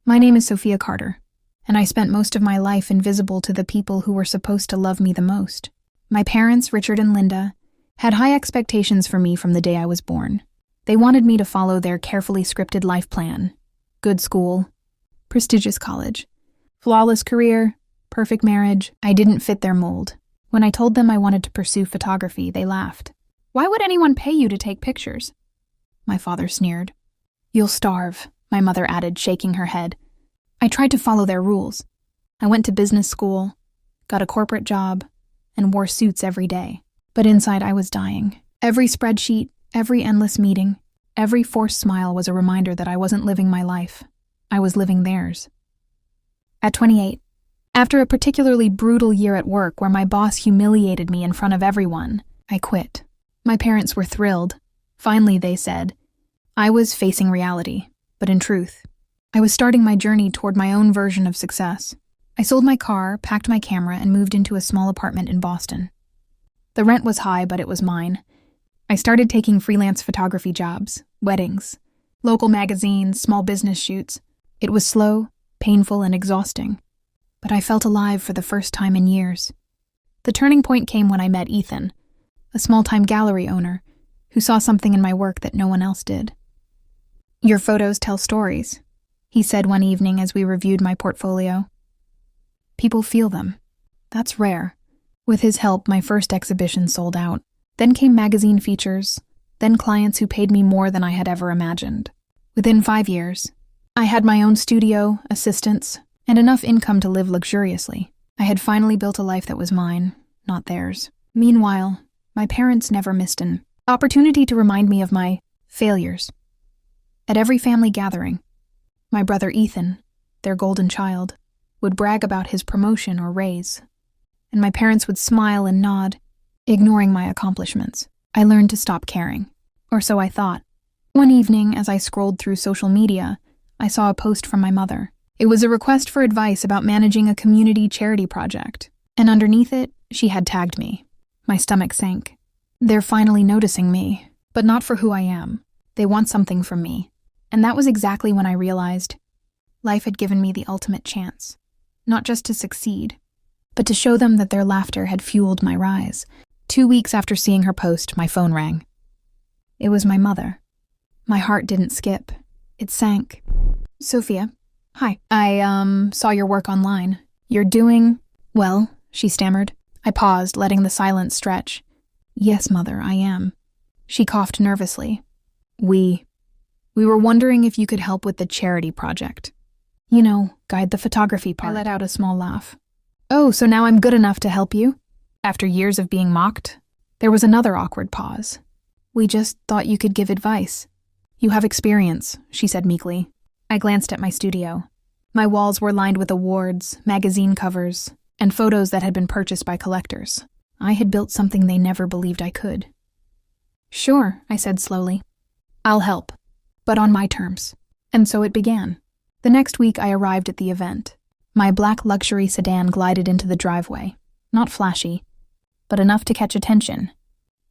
My name is Sophia Carter, and I spent most of my life invisible to the people who were supposed to love me the most. My parents, Richard and Linda, had high expectations for me from the day I was born. They wanted me to follow their carefully scripted life plan: good school, prestigious college, flawless career, perfect marriage. I didn't fit their mold. When I told them I wanted to pursue photography, they laughed. "Why would anyone pay you to take pictures?" My father sneered. "You'll starve," my mother added, shaking her head. I tried to follow their rules. I went to business school, got a corporate job, and wore suits every day. But inside I was dying. Every spreadsheet, every endless meeting, every forced smile was a reminder that I wasn't living my life. I was living theirs. At 28, after a particularly brutal year at work where my boss humiliated me in front of everyone, I quit. My parents were thrilled. Finally, they said, I was facing reality, but in truth, I was starting my journey toward my own version of success. I sold my car, packed my camera, and moved into a small apartment in Boston. The rent was high, but it was mine. I started taking freelance photography jobs, weddings, local magazines, small business shoots. It was slow, painful, and exhausting, but I felt alive for the first time in years. The turning point came when I met Ethan, a small-time gallery owner, who saw something in my work that no one else did. "Your photos tell stories," he said one evening as we reviewed my portfolio. "People feel them. That's rare." With his help, my first exhibition sold out. Then came magazine features, then clients who paid me more than I had ever imagined. Within 5 years, I had my own studio, assistants, and enough income to live luxuriously. I had finally built a life that was mine, not theirs. Meanwhile, my parents never missed an opportunity to remind me of my failures. At every family gathering, my brother Ethan, their golden child, would brag about his promotion or raise, and my parents would smile and nod, ignoring my accomplishments. I learned to stop caring, or so I thought. One evening, as I scrolled through social media, I saw a post from my mother. It was a request for advice about managing a community charity project, and underneath it, she had tagged me. My stomach sank. They're finally noticing me, but not for who I am. They want something from me. And that was exactly when I realized life had given me the ultimate chance, not just to succeed, but to show them that their laughter had fueled my rise. 2 weeks after seeing her post, my phone rang. It was my mother. My heart didn't skip. It sank. "Sophia, hi. I saw your work online. You're doing well," she stammered. I paused, letting the silence stretch. "Yes, Mother, I am." She coughed nervously. We were wondering if you could help with the charity project. You know, guide the photography part." I let out a small laugh. "Oh, so now I'm good enough to help you?" After years of being mocked, there was another awkward pause. "We just thought you could give advice." "You have experience," she said meekly. I glanced at my studio. My walls were lined with awards, magazine covers, and photos that had been purchased by collectors. I had built something they never believed I could. "Sure," I said slowly. "I'll help, but on my terms." And so it began. The next week I arrived at the event. My black luxury sedan glided into the driveway. Not flashy, but enough to catch attention.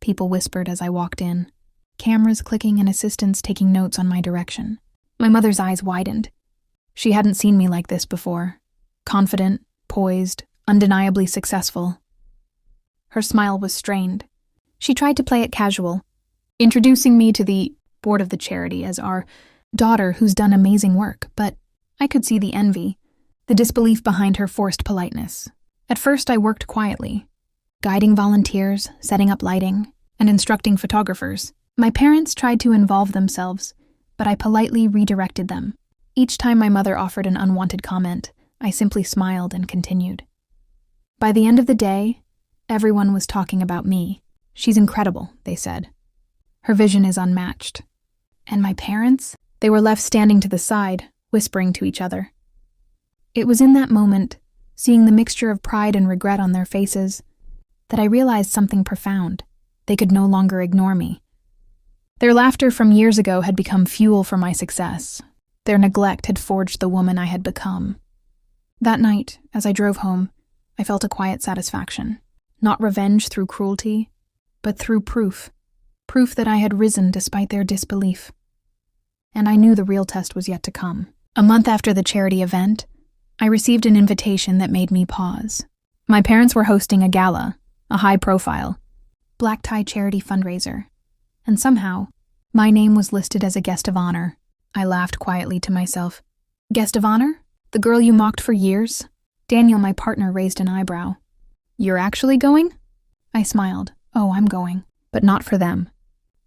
People whispered as I walked in, cameras clicking and assistants taking notes on my direction. My mother's eyes widened. She hadn't seen me like this before. Confident, poised, undeniably successful. Her smile was strained. She tried to play it casual, introducing me to the board of the charity as our daughter who's done amazing work, but I could see the envy, the disbelief behind her forced politeness. At first I worked quietly, guiding volunteers, setting up lighting, and instructing photographers. My parents tried to involve themselves, but I politely redirected them. Each time my mother offered an unwanted comment, I simply smiled and continued. By the end of the day, everyone was talking about me. "She's incredible," they said. "Her vision is unmatched." And my parents? They were left standing to the side, whispering to each other. It was in that moment, seeing the mixture of pride and regret on their faces, that I realized something profound. They could no longer ignore me. Their laughter from years ago had become fuel for my success. Their neglect had forged the woman I had become. That night, as I drove home, I felt a quiet satisfaction. Not revenge through cruelty, but through proof. Proof that I had risen despite their disbelief. And I knew the real test was yet to come. A month after the charity event, I received an invitation that made me pause. My parents were hosting a gala, a high-profile, black-tie charity fundraiser, and somehow, my name was listed as a guest of honor. I laughed quietly to myself. Guest of honor? The girl you mocked for years? Daniel, my partner, raised an eyebrow. You're actually going? I smiled. Oh, I'm going, but not for them.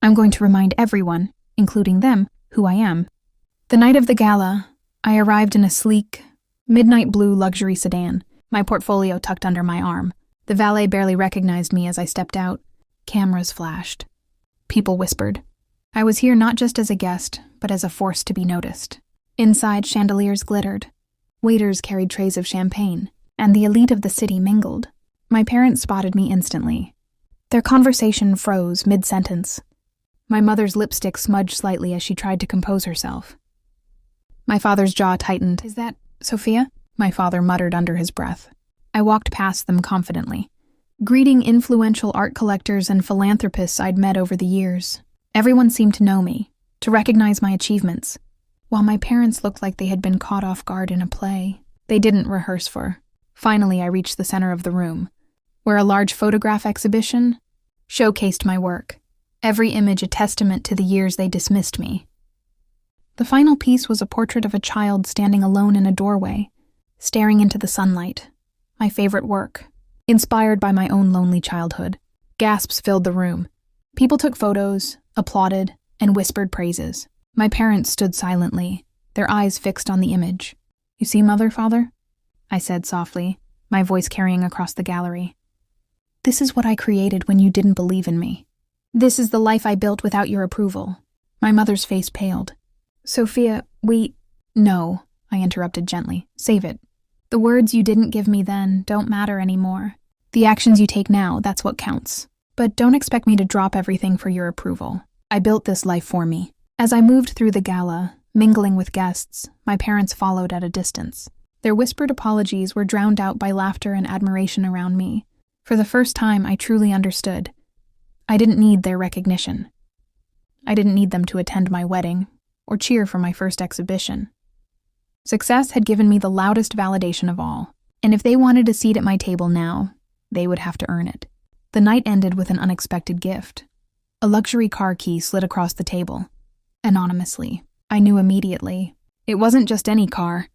I'm going to remind everyone, including them, who I am. The night of the gala, I arrived in a sleek, midnight blue luxury sedan, my portfolio tucked under my arm. The valet barely recognized me as I stepped out. Cameras flashed. People whispered. I was here not just as a guest, but as a force to be noticed. Inside, chandeliers glittered. Waiters carried trays of champagne, and the elite of the city mingled. My parents spotted me instantly. Their conversation froze mid-sentence. My mother's lipstick smudged slightly as she tried to compose herself. My father's jaw tightened. Is that Sophia? My father muttered under his breath. I walked past them confidently, greeting influential art collectors and philanthropists I'd met over the years. Everyone seemed to know me, to recognize my achievements, while my parents looked like they had been caught off guard in a play they didn't rehearse for. Finally, I reached the center of the room, where a large photograph exhibition showcased my work, every image a testament to the years they dismissed me. The final piece was a portrait of a child standing alone in a doorway, staring into the sunlight. My favorite work, inspired by my own lonely childhood. Gasps filled the room. People took photos, applauded, and whispered praises. My parents stood silently, their eyes fixed on the image. You see, Mother, Father? I said softly, my voice carrying across the gallery. This is what I created when you didn't believe in me. This is the life I built without your approval. My mother's face paled. Sophia, No, I interrupted gently. Save it. The words you didn't give me then don't matter anymore. The actions you take now, that's what counts. But don't expect me to drop everything for your approval. I built this life for me. As I moved through the gala, mingling with guests, my parents followed at a distance. Their whispered apologies were drowned out by laughter and admiration around me. For the first time, I truly understood. I didn't need their recognition. I didn't need them to attend my wedding or cheer for my first exhibition. Success had given me the loudest validation of all, and if they wanted a seat at my table now, they would have to earn it. The night ended with an unexpected gift. A luxury car key slid across the table. Anonymously. I knew immediately. It wasn't just any car.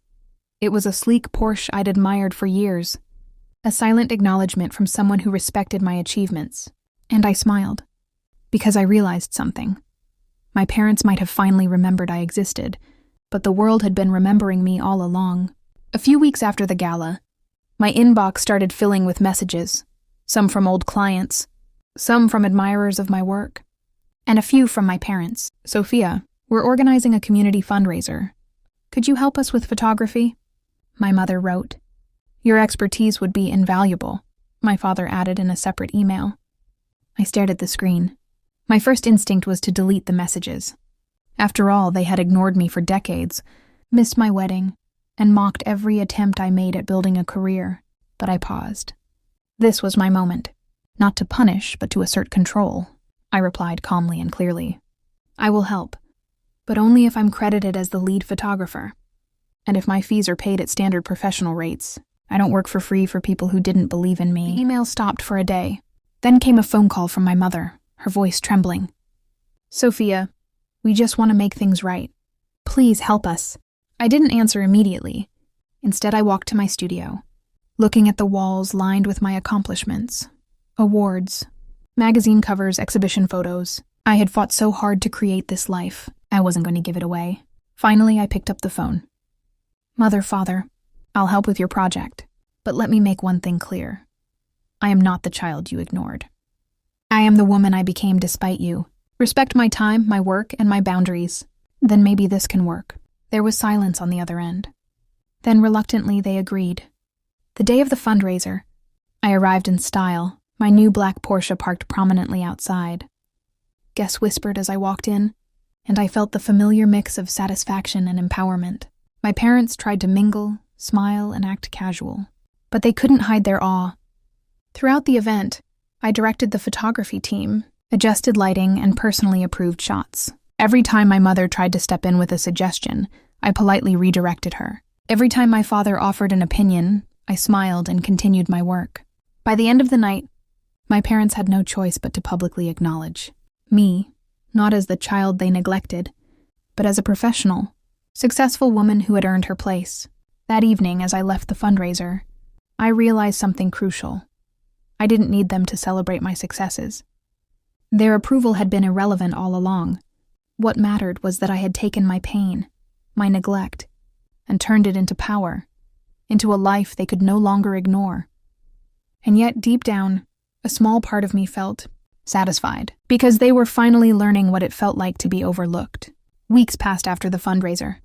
It was a sleek Porsche I'd admired for years. A silent acknowledgement from someone who respected my achievements. And I smiled. Because I realized something. My parents might have finally remembered I existed, but the world had been remembering me all along. A few weeks after the gala, my inbox started filling with messages, some from old clients, some from admirers of my work, and a few from my parents. Sophia, we're organizing a community fundraiser. Could you help us with photography? My mother wrote. Your expertise would be invaluable, my father added in a separate email. I stared at the screen. My first instinct was to delete the messages. After all, they had ignored me for decades, missed my wedding, and mocked every attempt I made at building a career. But I paused. This was my moment. Not to punish, but to assert control. I replied calmly and clearly. I will help, but only if I'm credited as the lead photographer. And if my fees are paid at standard professional rates. I don't work for free for people who didn't believe in me. The email stopped for a day. Then came a phone call from my mother, her voice trembling. Sophia, we just want to make things right. Please help us. I didn't answer immediately. Instead, I walked to my studio, looking at the walls lined with my accomplishments. Awards, magazine covers, exhibition photos. I had fought so hard to create this life. I wasn't going to give it away. Finally, I picked up the phone. Mother, Father, I'll help with your project, but let me make one thing clear. I am not the child you ignored. I am the woman I became despite you. Respect my time, my work, and my boundaries. Then maybe this can work. There was silence on the other end. Then reluctantly they agreed. The day of the fundraiser, I arrived in style, my new black Porsche parked prominently outside. Guests whispered as I walked in, and I felt the familiar mix of satisfaction and empowerment. My parents tried to mingle, smile, and act casual, but they couldn't hide their awe. Throughout the event, I directed the photography team, adjusted lighting, and personally approved shots. Every time my mother tried to step in with a suggestion, I politely redirected her. Every time my father offered an opinion, I smiled and continued my work. By the end of the night, my parents had no choice but to publicly acknowledge me, not as the child they neglected, but as a professional, successful woman who had earned her place. That evening, as I left the fundraiser, I realized something crucial. I didn't need them to celebrate my successes. Their approval had been irrelevant all along. What mattered was that I had taken my pain, my neglect, and turned it into power, into a life they could no longer ignore. And yet, deep down, a small part of me felt satisfied, because they were finally learning what it felt like to be overlooked. Weeks passed after the fundraiser.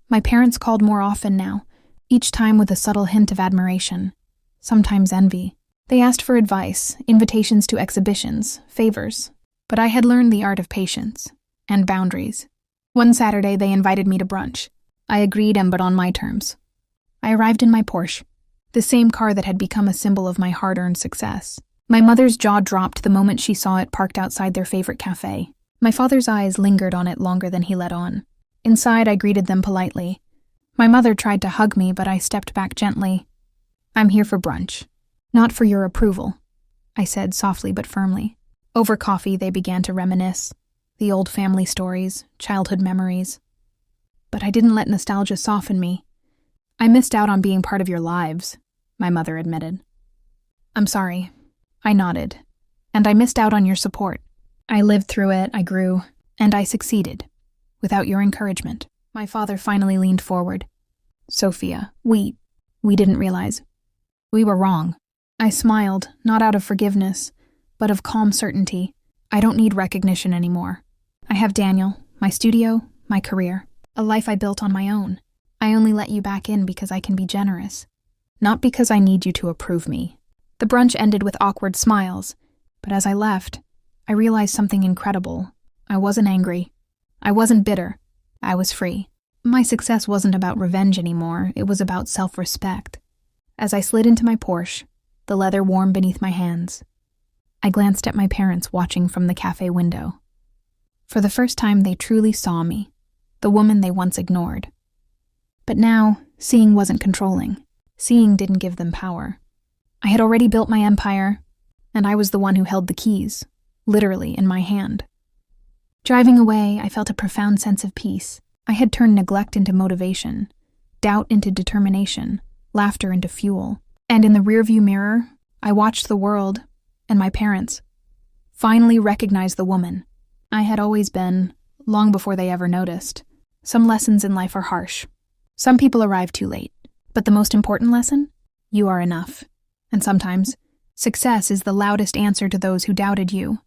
My parents called more often now, each time with a subtle hint of admiration, sometimes envy. They asked for advice, invitations to exhibitions, favors, but I had learned the art of patience and boundaries. One Saturday, they invited me to brunch. I agreed, but on my terms. I arrived in my Porsche, the same car that had become a symbol of my hard-earned success. My mother's jaw dropped the moment she saw it parked outside their favorite cafe. My father's eyes lingered on it longer than he let on. Inside, I greeted them politely. My mother tried to hug me, but I stepped back gently. "I'm here for brunch, not for your approval," I said softly but firmly. Over coffee, they began to reminisce. The old family stories, childhood memories. But I didn't let nostalgia soften me. "I missed out on being part of your lives," my mother admitted. "I'm sorry." I nodded. "And I missed out on your support. I lived through it, I grew, and I succeeded. Without your encouragement." My father finally leaned forward. "Sophia, we didn't realize. We were wrong." I smiled, not out of forgiveness, but of calm certainty. I don't need recognition anymore. I have Daniel, my studio, my career, a life I built on my own. I only let you back in because I can be generous, not because I need you to approve me. The brunch ended with awkward smiles, but as I left, I realized something incredible. I wasn't angry. I wasn't bitter. I was free. My success wasn't about revenge anymore. It was about self-respect. As I slid into my Porsche, the leather warm beneath my hands, I glanced at my parents watching from the cafe window. For the first time, they truly saw me, the woman they once ignored. But now, seeing wasn't controlling. Seeing didn't give them power. I had already built my empire, and I was the one who held the keys, literally in my hand. Driving away, I felt a profound sense of peace. I had turned neglect into motivation, doubt into determination, laughter into fuel. And in the rearview mirror, I watched the world, and my parents, finally recognize the woman I had always been, long before they ever noticed. Some lessons in life are harsh. Some people arrive too late. But the most important lesson? You are enough. And sometimes, success is the loudest answer to those who doubted you.